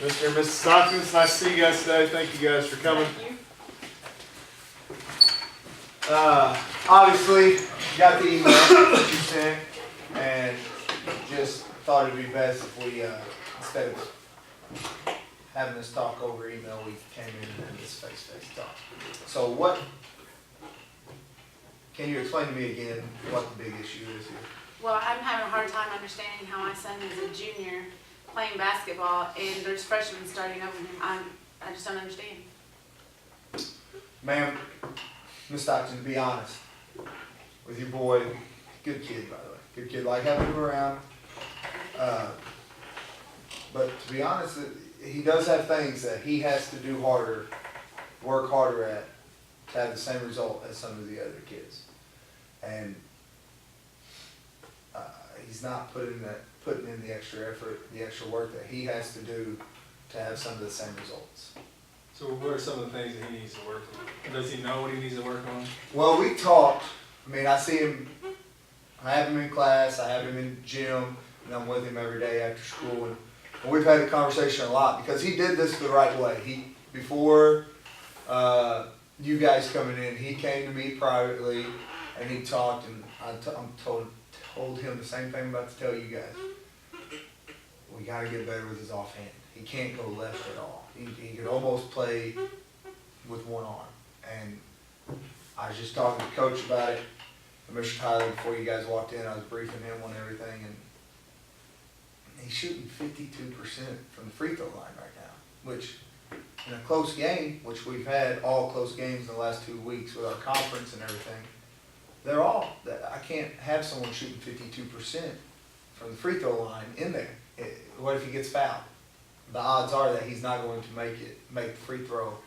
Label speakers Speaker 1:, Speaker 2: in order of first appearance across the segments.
Speaker 1: Mr. and Mrs. Stockton, it's nice to see you guys today. Thank you guys for coming.
Speaker 2: Obviously, got the email that you sent, and just thought it'd be best if we, instead of having this talk over email, we came in and had this face-to-face talk. So can you explain to me again what the big issue is here?
Speaker 3: Well, I'm having a hard time understanding how my son is a junior playing basketball and there's freshmen starting over him. I just don't understand.
Speaker 2: Ma'am, Ms. Stockton, to be honest with your boy, good kid, by the way. Good kid, like having him around. But to be honest, he does have things that he has to do harder, work harder at, to have the same result as some of the other kids. And he's not putting in the extra effort, the extra work that he has to do to have some of the same results.
Speaker 4: So what are some of the things that he needs to work on? Does he know what he needs to work on?
Speaker 2: Well, we talked. I mean, I see him. I have him in class. I have him in gym, and I'm with him every day after school. And we've had a conversation a lot because he did this the right way. Before you guys coming in, he came to me privately, and he talked, and I told him the same thing I'm about to tell you guys. We got to get better with his offhand. He can't go left at all. He could almost play with one arm. And I was just talking to Coach about it, and Mr. Tyler, before you guys walked in. I was briefing him on everything, and he's shooting 52% from the free throw line right now, which in a close game, which we've had all close games in the last 2 weeks with our conference and everything, I can't have someone shooting 52% from the free throw line in there. What if he gets fouled? The odds are that he's not going to make the free throw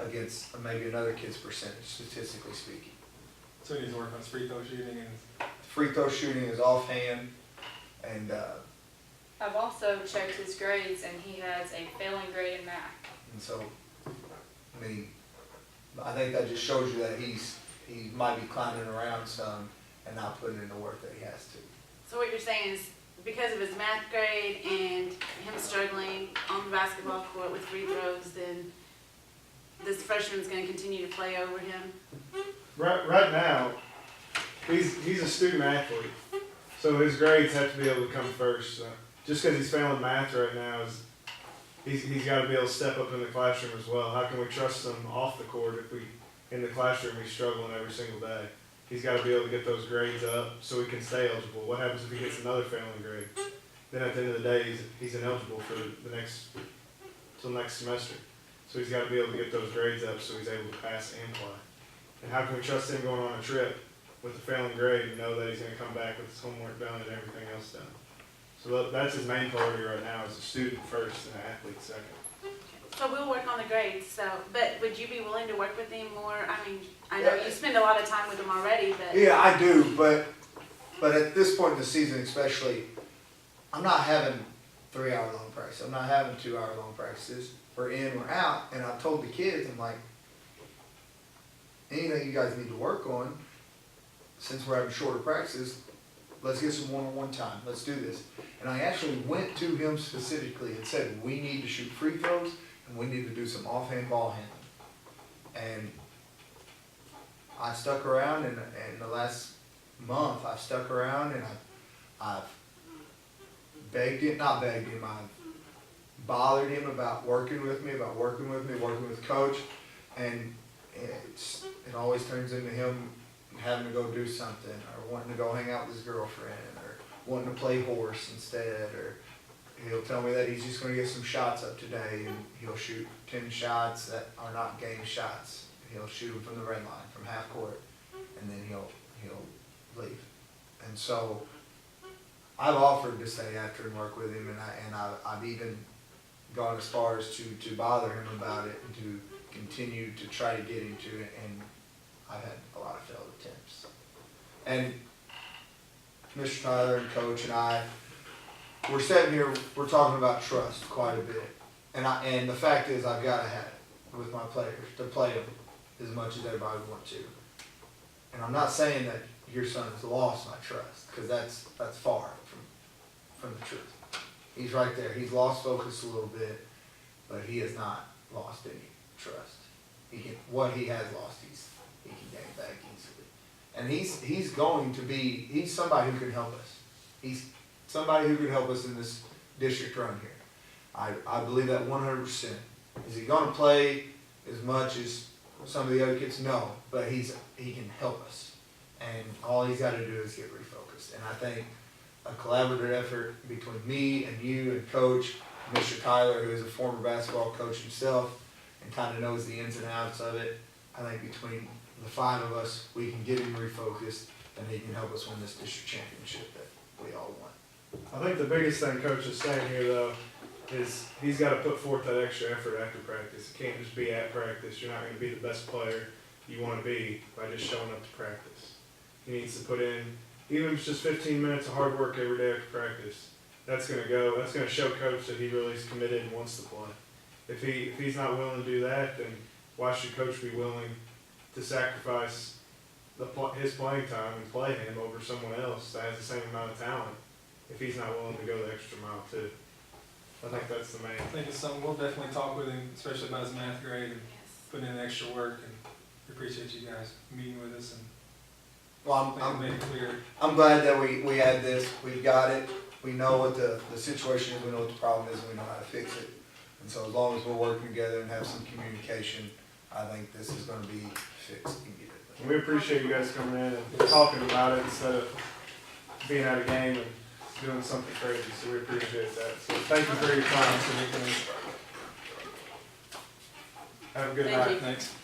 Speaker 2: against maybe another kid's percentage, statistically speaking.
Speaker 4: So he needs to work on his free throw shooting and
Speaker 2: Free throw shooting is offhand, and
Speaker 5: I've also checked his grades, and he has a failing grade in math.
Speaker 2: so, I mean, I think that just shows you that he might be climbing around some and not putting in the work that he has to.
Speaker 3: So what you're saying is because of his math grade and him struggling on the basketball court with free throws, then this freshman's going to continue to play over him?
Speaker 1: Right now, he's a student athlete, so his grades have to be able to come first. So just because he's failing math right now, he's got to be able to step up in the classroom as well. How can we trust him off the court if in the classroom he's struggling every single day? He's got to be able to get those grades up so he can stay eligible. What happens if he gets another failing grade? Then at the end of the day, he's ineligible for till next semester. So he's got to be able to get those grades up so he's able to pass and play. And how can we trust him going on a trip with a failing grade and know that he's going to come back with his homework done and everything else done? So that's his main priority right now, is a student first and an athlete second.
Speaker 3: So we'll work on the grades. But would you be willing to work with him more? I mean, I know you spend a lot of time with him already, but
Speaker 2: Yeah, I do, but at this point in the season especially, I'm not having 3-hour-long practices. I'm not having 2-hour-long practices. We're in, we're out, and I've told the kids, I'm like, anything you guys need to work on, since we're having shorter practices, let's get some one-on-one time. Let's do this. And I actually went to him specifically and said, we need to shoot free throws, and we need to do some offhand ball handling. And I stuck around, and in the last month, I've stuck around, and I've not begged him, I've bothered him about working with me, working with Coach, and it always turns into him having to go do something, or wanting to go hang out with his girlfriend, or wanting to play horse instead, or he'll tell me that he's just going to get some shots up today, and he'll shoot 10 shots that are not game shots. He'll shoot them from the red line, from half court, and then he'll leave. And so I've offered to stay after and work with him, and I've even gone as far as to bother him about it and to continue to try to get him to it, and I've had a lot of failed attempts. And Mr. Tyler and Coach and I, we're sitting here, we're talking about trust quite a bit. And the fact is, I've got to have it with my players to play them as much as everybody would want to. And I'm not saying that your son has lost my trust, because that's far from the truth. He's right there. He's lost focus a little bit, but he has not lost any trust. What he has lost, he can gain back easily. And he's going to be, he's somebody who can help us. He's somebody who can help us in this district run here. I believe that 100%. Is he gonna play as much as some of the other kids? No, but he can help us. And all he's gotta do is get refocused. And I think a collaborative effort between me and you and Coach, Mr. Tyler, who is a former basketball coach himself and kind of knows the ins and outs of it, I think between the 5 of us, we can get him refocused and he can help us win this district championship that we all want.
Speaker 1: I think the biggest thing Coach is saying here, though, is he's got to put forth that extra effort after practice. It can't just be at practice. You're not going to be the best player you want to be by just showing up to practice. He needs to put in, even if it's just 15 minutes of hard work every day after practice. That's going to show Coach that he really is committed and wants to play. If he's not willing to do that, then why should Coach be willing to sacrifice his playing time and play him over someone else that has the same amount of talent if he's not willing to go the extra mile too? I think that's the main.
Speaker 4: I think it's something we'll definitely talk with him, especially about his math grade and
Speaker 3: Yes.
Speaker 4: putting in extra work, and we appreciate you guys meeting with us and
Speaker 2: Well,
Speaker 4: making it clear.
Speaker 2: I'm glad that we had this. We've got it. We know what the situation is. We know what the problem is. And we know how to fix it. And so as long as we're working together and have some communication, I think this is going to be fixed immediately.
Speaker 1: We appreciate you guys coming in and talking about it instead of being at a game and doing something crazy. So we appreciate that. So thank you for your time. Have a good
Speaker 3: Thank
Speaker 1: night.
Speaker 3: you.
Speaker 4: Thanks.